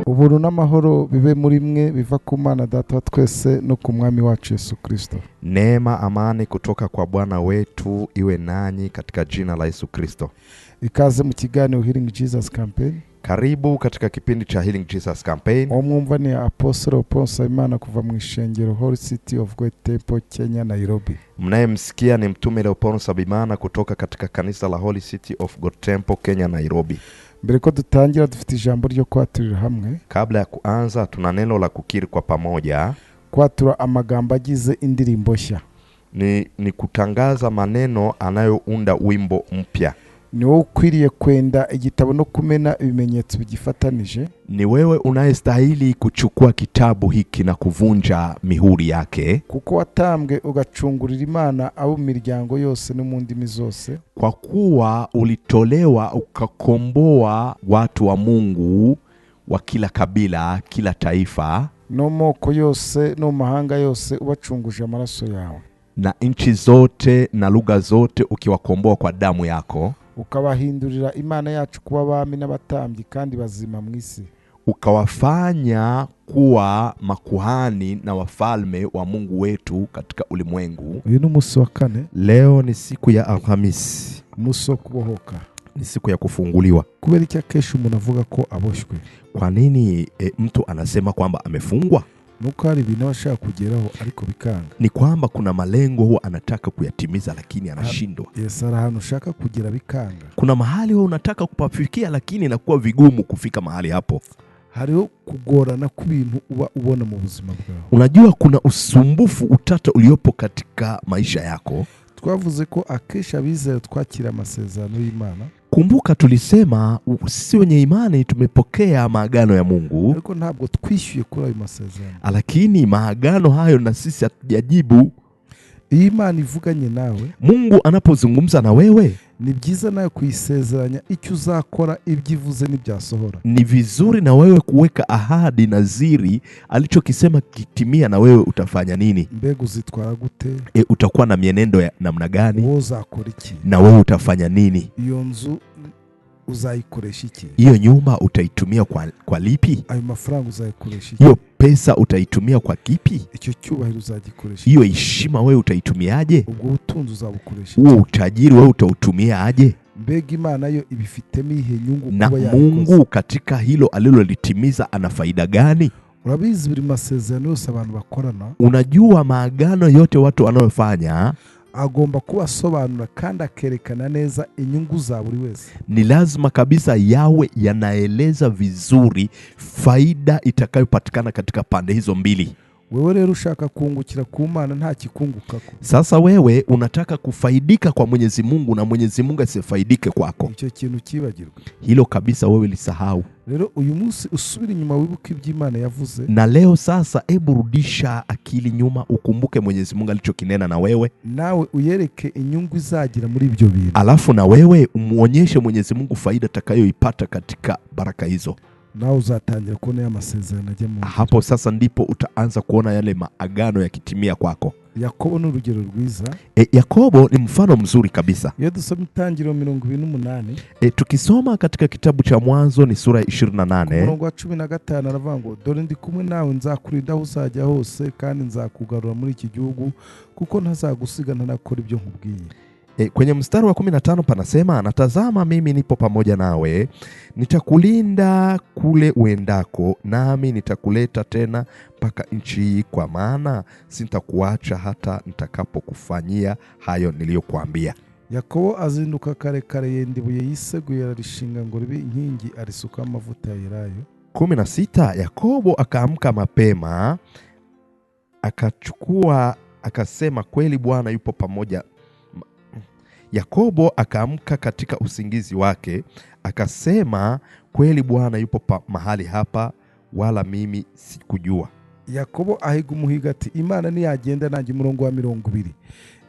Ubuntu n'amahoro bibe muri mwe biva ku Mana Data wa twese no ku Mwami wacu Yesu Kristo. Neema, amani kutoka kwa Bwana wetu iwe nanyi katika jina la Yesu Kristo. Ikaze mu kiganiro Healing Jesus Campaign. Karibu katika kipindi cha Healing Jesus Campaign. Omwumva ni Apostle Paul Simon kuva mu ishengero Holy City of God Temple, Kenya, Nairobi. Mnayemsikia ni mtume Leopold Sabimana kutoka katika kanisa la Holy City of God Temple, Kenya, Nairobi. Mbere ko dutangira dufite ijambo ryo kwaturira hamwe. Kabla ya kuanza tuna neno la kukiri kwa pamoja. Kwatura amagambo agize indirimbo nshya. Ni kutangaza maneno anayounda wimbo mpya. Ni wewe ukwiriye kwenda igitabo no kumena ibimenyetso bigifatanije. Ni wewe unayestahili kuchukua kitabu hiki na kuvunja mihuri yake. Kuko watambwe ugacungurira Imana abo miryango yose no mu ndimi zose. Kwa kuwa ulitolewa ukakomboa watu wa Mungu wa kila kabila, kila taifa, no moko yose no mahanga yose ubacunguje amaraso yawe. Na nchi zote na lugha zote ukiwakomboa kwa damu yako. Ukabahindurira Imana yacu kuba abami n'abatambyi kandi bazima mu isi. Ukawafanya kuwa makuhani na wafalme wa Mungu wetu katika ulimwengu. Uyu ni umunsi wa kane. Leo ni siku ya Alhamisi. Umunsi wo kubohoka. Ni siku ya kufunguliwa. Kubera iki akesha umuntu avuga ko aboshwe? Kwa nini mtu anasema kwamba amefungwa? Nuko hari ibintu ashaka kugeraho ariko bikanga. Ni kwamba kuna malengo huwa anataka kuyatimiza lakini anashindwa. Yes, ara hano ushaka kugera bikanga. Kuna mahali huwa unataka kupafikia lakini inakuwa vigumu kufika mahali hapo. Hariho kugorana ku bintu uba ubona mu buzima bwawe. Unajua kuna usumbufu, utata uliopo katika maisha yako. Twavuze ko akesha bizera twakira amasezerano y'Imana. Kumbuka tulisema sisi wenye imani tumepokea maagano ya Mungu. Ariko ntabwo twishyuye kuri ayo masezerano. Lakini maagano hayo na sisi hatujajibu. Imana ivuganye nawe, Mungu anapozungumza na wewe, ni byiza nawe kuyisezeranya icyo uzakora ibyivuze n'ibyasohora. Ni vizuri na wewe kuweka ahadi naziri alichokisema kitimia na wewe utafanya nini? Mbegu zitwara gute? Utakuwa na mienendo ya namna gani? Wewe uzakora iki? Na wewe utafanya nini? Iyo nzu uzayikoresha iki? Hiyo nyumba utaitumia kwa lipi? Ayo mafaranga uzayikoresha iki? Hiyo pesa utaitumia kwa kipi? Icyo cyubahiro uzagikoresha. Hiyo heshima wewe utaitumiaje? Ubwo butunzi uzabukoresha. Huo utajiri wewe utautumia aje? Mbega Imana yo ibifitemo ihe nyungu na kuba Mungu katika hilo alilolitimiza ana faida gani? Urabizi buri masezerano yose abantu bakorana. Unajua maagano yote watu wanayofanya agomba kubasobanura kandi akerekana neza inyungu za buri wese. Ni lazima kabisa yawe yanaeleza vizuri faida itakayopatikana katika pande hizo mbili. Wewe rero ushaka kuungukira ku Mana nta kikungukako. Sasa wewe unataka kufaidika kwa Mwenyezi Mungu na Mwenyezi Mungu asifaidike kwako. Icyo kintu kibagirwa. Hilo kabisa wewe lisahau. Rero uyu munsi usubira inyuma wibuke iby'Imana yavuze. Na leo sasa rudisha akili nyuma ukumbuke Mwenyezi Mungu alichokinena na wewe. Nawe uyereke inyungu izagira muri ibyo bintu. Alafu na wewe umuonyeshe Mwenyezi Mungu faida atakayoipata katika baraka hizo. Na uzatangira kuona amasezerano ajya mu. Hapo sasa ndipo utaanza kuona yale maagano yakitimia kwako. Yakobo ni urugero rwiza. Yakobo ni mfano mzuri kabisa. Iyo dusoma Itangiriro 28. Tukisoma katika kitabu cha Mwanzo ni sura ya 28. Umurongo wa 15 aravuga ngo dore ndi kumwe nawe nzakurinda aho uzajya hose kandi nzakugarura muri iki gihugu kuko ntazagusiga ntanakora ibyo nkubwiye. Kwenye mstari wa 15 panasema, natazama mimi nipo pamoja nawe, nitakulinda kule uendako, nami nitakuleta tena mpaka nchi, kwa maana sitakuacha hata nitakapokufanyia hayo niliyokuambia. Yakobo azinduka kare kare yenda ibuye yiseguye arishinga ngo ribe inkingi, arisuka amavuta ya elayo. 16 Yakobo akaamka mapema akachukua, akasema kweli Bwana yupo pamoja. Yakobo akaamka katika usingizi wake akasema kweli Bwana yupo mahali hapa, wala mimi sikujua. Yakobo ahiga umuhigo ati Imana niyagenda nanjye. Umurongo wa 20.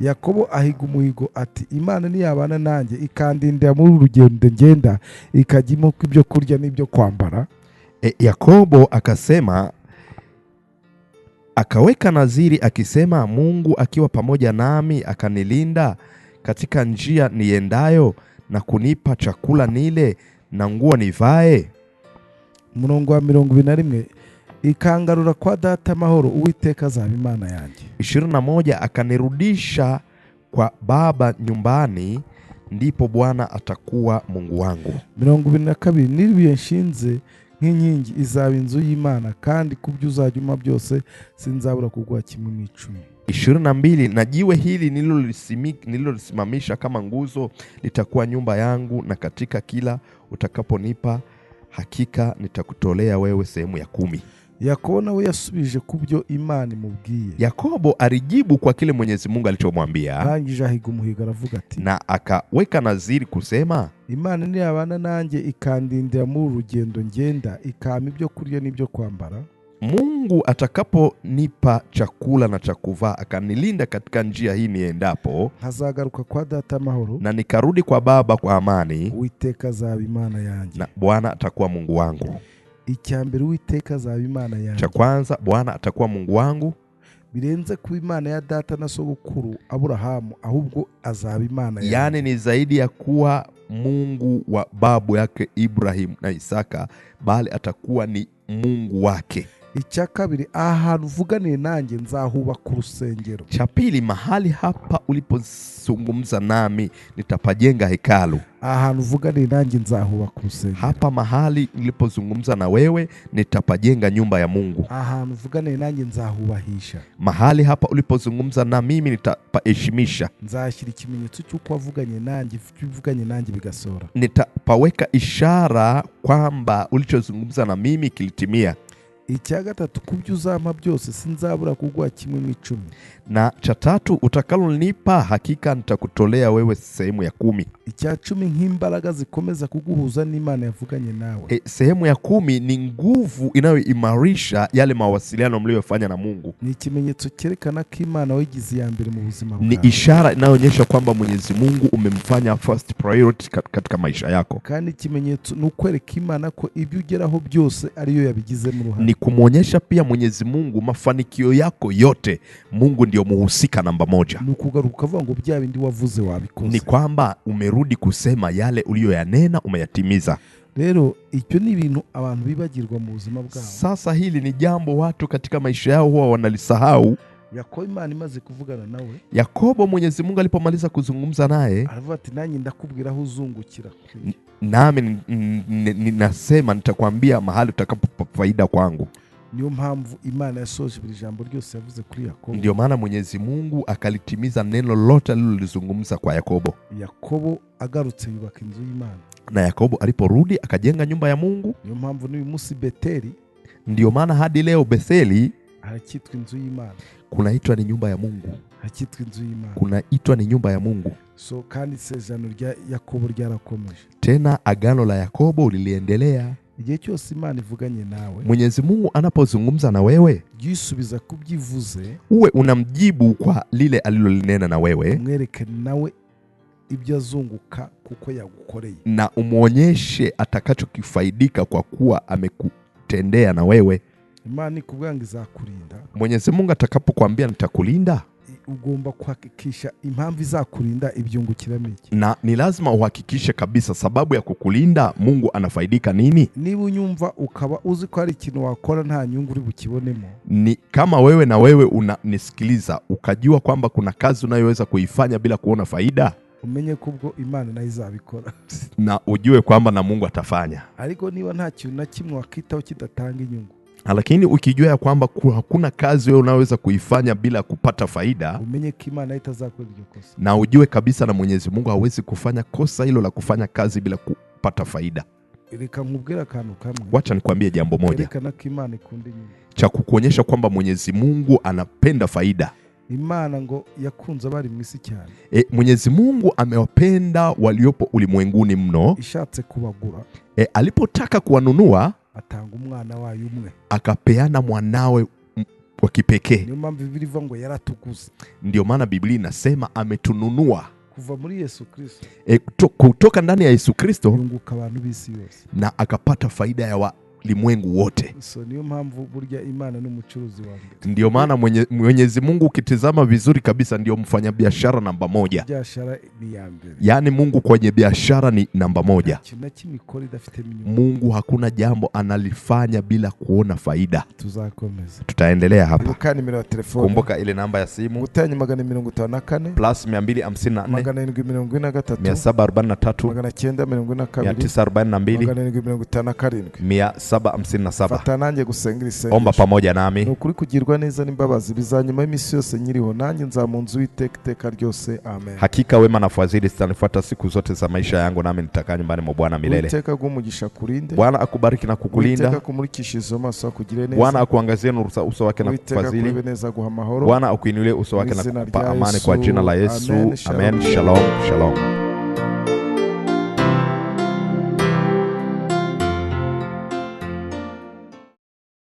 Yakobo ahiga umuhigo ati Imana niyabana nanjye ikandindira muri urugendo ngenda ikajyimo ibyo kurya n'ibyo kwambara. Yakobo akasema, akaweka naziri akisema, Mungu akiwa pamoja nami akanilinda katika njia niendayo na kunipa chakula nile na nguo nivae. umurongo wa 21, ikangarura kwa data amahoro, Uwiteka azaba Imana yanjye. 21, akanirudisha kwa baba nyumbani, ndipo Bwana atakuwa Mungu wangu. 22, n'ibuye nshinze nk'inkingi izaba inzu y'Imana, kandi kubyo uzajya byose sinzabura kuguha kimwe mu 10. 22, na jiwe hili nililolisimamisha kama nguzo litakuwa nyumba yangu, na katika kila utakaponipa hakika nitakutolea wewe sehemu ya 10. Yakobo nawe yasubije kubyo Imana imubwiye. Yakobo alijibu kwa kile Mwenyezi Mungu alichomwambia, arangije ahiga umuhigo aravuga ati, na akaweka naziri kusema, Imana niyabana nanjye ikandindira muri urugendo ngenda, ikampa ibyo kurya n'ibyo kwambara, Mungu atakaponipa chakula na cha kuvaa, akanilinda katika njia hii niendapo, nkazagaruka kwa data amahoro, na nikarudi kwa baba kwa amani, Uwiteka azaba Imana yanjye. na Bwana atakuwa Mungu wangu. Icyambere, Uwiteka azaba Imana yanjye. Cha kwanza, Bwana atakuwa Mungu wangu, birenze kuba Imana ya data na sogokuru Aburahamu, ahubwo azaba Imana yanjye. yani ni zaidi ya kuwa Mungu wa babu yake Ibrahim na Isaka, bali atakuwa ni Mungu wake. Icya kabiri, ahantu uvuganiye nanjye nzahubaka urusengero. Cha pili, mahali hapa ulipozungumza nami nitapajenga hekalu. Ahantu uvuganiye nanjye nzahubaka urusengero. Hapa mahali nilipozungumza na wewe nitapajenga nyumba ya Mungu. Ahantu uvuganiye nanjye nzahubahisha. Mahali hapa ulipozungumza na mimi nitapaheshimisha. Nzashyira ikimenyetso cy'uko wavuganye nanjye bigasora. Nitapaweka ishara kwamba ulichozungumza na mimi kilitimia. Icya gatatu, kubyo uzampa byose sinzabura kuguha kimwe mu 10. Na cha tatu, utakalonipa hakika nitakutolea wewe sehemu ya 10. Icya 10, nk'imbaraga zikomeza kuguhuza n'Imana yavuganye nawe. Sehemu ya 10 ni nguvu inayoimarisha yale mawasiliano mliyofanya na Mungu. Ni ikimenyetso cyerekana ko Imana wagize ya mbere mu buzima bwawe. Ni ishara inayoonyesha kwamba Mwenyezi Mungu umemfanya first priority katika maisha yako. Kandi ikimenyetso ni ukwereka Imana ko ibyo ugeraho byose ariyo yabigizemo uruhare. Ni kumwonyesha pia Mwenyezi Mungu mafanikio yako yote Mungu ndio muhusika namba 1. Ni ukugaruka ukavuga ngo bya bindi wavuze wabikoze. Ni kwamba umerudi kusema yale uliyoyanena umeyatimiza. Rero icyo ni ibintu abantu bibagirwa mu buzima bwabo. Sasa hili ni jambo watu katika maisha yao huwa wanalisahau. Yakobo Imana imaze kuvugana nawe. Yakobo Mwenyezi Mungu alipomaliza kuzungumza naye, aravuga ati, nanjye ndakubwira aho uzungukira. Nami ninasema nitakwambia mahali utakapo faida kwangu. Niyo mpamvu Imana yasoje buri jambo ryose yavuze kuri Yakobo. Ndio maana Mwenyezi Mungu akalitimiza neno lote alilolizungumza kwa Yakobo. Yakobo agarutse yubaka inzu y'Imana. Na Yakobo aliporudi akajenga nyumba ya Mungu. Niyo mpamvu n'uyu munsi Beteli, ndio maana hadi leo Betheli harakitwa inzu y'Imana. kunaitwa ni nyumba ya Mungu. Harakitwa inzu y'Imana. Kunaitwa ni nyumba ya Mungu. So kandi isezerano rya Yakobo ryarakomeje. Tena agano la Yakobo liliendelea. Igihe cyose Imana ivuganye nawe, Mwenyezi Mungu anapozungumza na wewe, jisubiza kubyivuze, uwe unamjibu kwa lile alilolinena na wewe, umwereke nawe ibyo azunguka kuko yagukoreye, na umuonyeshe atakachokifaidika kwa kuwa amekutendea na wewe. Imana ikubwira ngo izakurinda. Mwenyezi Mungu atakapokuambia nitakulinda, ugomba kuhakikisha impamvu izakurinda ibyungukiramo iki. Na ni lazima uhakikishe kabisa sababu ya kukulinda Mungu anafaidika nini. Niba unyumva ukaba uzi ko hari ikintu wakora nta nyungu uri bukibonemo, ni kama wewe na wewe unanisikiliza ukajua kwamba kuna kazi unayoweza kuifanya bila kuona faida, umenye ko ubwo Imana nayo izabikora na ujue kwamba na Mungu atafanya. Ariko niba nta kintu na kimwe wakitaho kidatanga inyungu, lakini ukijua ya kwamba hakuna kazi wewe unaweza kuifanya bila kupata faida, umenye ko Imana itazakora iryo kosa, na ujue kabisa na Mwenyezi Mungu hawezi kufanya kosa hilo la kufanya kazi bila kupata faida. Reka nkubwira akantu kamwe. Wacha nikwambie jambo moja. Kerekana ko Imana ikunda inyungu. Cha kukuonyesha kwamba Mwenyezi Mungu anapenda faida. Imana ngo yakunze abari mu isi cyane. Mwenyezi Mungu amewapenda waliopo ulimwenguni mno. Ishatse kubagura. Alipotaka kuwanunua, atanga umwana wayo umwe. Akapeana mwanawe wa kipekee. Niyo mpamvu Biblia ivuga ngo yaratuguze. Ndio maana Biblia inasema ametununua. Kuva muri Yesu Kristo. Kutoka ndani ya Yesu Kristo. Yunguka abantu b'isi yose. Na akapata faida ya ulimwengu wote. So niyo mpamvu burya Imana n'umucuruzi wa mbere. Ndio maana Mwenyezi Mungu ukitizama vizuri kabisa ndio mfanyabiashara namba moja. Biashara ni ya mbere. Yaani Mungu kwenye biashara ni namba moja. Mungu hakuna jambo analifanya bila kuona faida. Tuzakomeza. Tutaendelea hapa. Kumbuka ile namba ya simu gutanya +254 +254 742 Fata nanjye gusengera isengesho. Omba pamoja nami. Nukuri kugirwa neza n'imbabazi bizanyuma y'imisi yose nyiriho, nanjye nzamunzu w'iteka ryose. Amen. Hakika wema na fadhili zitanifuata siku zote za maisha yangu, nami nitakaa nyumbani mwa Bwana milele. Iteka gumugisha kurinde. Bwana akubariki na kukulinda. Iteka kumurikishiza maso akugire neza. Bwana akuangazie nuru za uso wake na kukufadhili. Bwana akuinulie uso wake na kukupa amani kwa jina la Yesu. Amen. Shalom. Shalom.